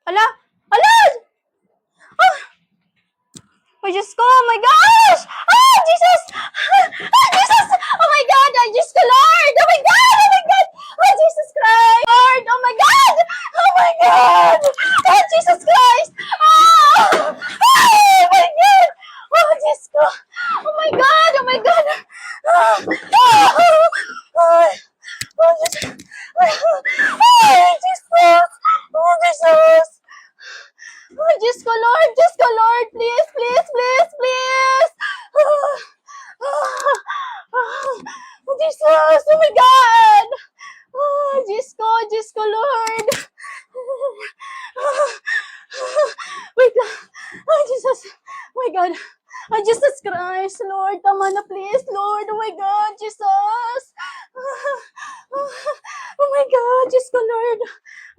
Hala! Hala! Ah! Oh, Diyos ko! Oh my gosh! Ah! Jesus! Ah! Jesus! Oh my God! Oh, Diyos ko, Lord! Oh my God! Oh my God! Oh, Jesus Christ! Lord! Oh my God! Oh my God! Oh, Jesus Christ! Ah! Ah! Oh my God! Oh, Diyos ko! Oh my God! Oh my God! Ah! Ah! Ah! Oh, Jesus! Oh, Jesus! Oh, Jesus! Oh, Diyos ko, Lord! Diyos ko, Lord! Please, please, please, please! Oh, Jesus! Oh, my God! Oh, Diyos ko, Lord! Wait lang! Oh, Jesus! Oh, my God! Oh, Jesus Christ! Lord, tama na, please! Lord! Oh, my God! Jesus! Oh, my God! Diyos ko, Lord!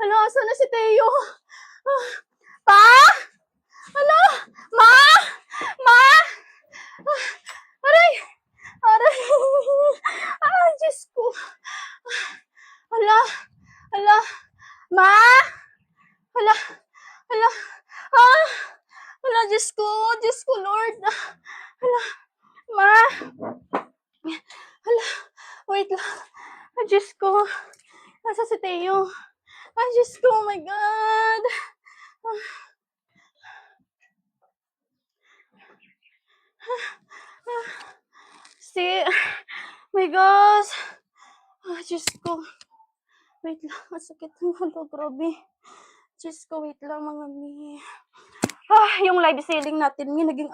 Ano, asan na si Teo? Pa? Ano? Ma? Ma? Aray! Aray! Ah, Diyos ko! Hala! Hala! Ma? Hala! Hala! Ah! Hala, Diyos ko! Diyos ko, Lord! Hala! Ma? Hala! Wait lang! Ah, Diyos ko! Nasa si Teo? Ah, Diyos ko! Oh my God! My gosh! Ah, Diyos ko! Wait lang, ang sakit ng ulo, grabe. Diyos ko, wait lang mga mi. Ah, yung live selling natin, naging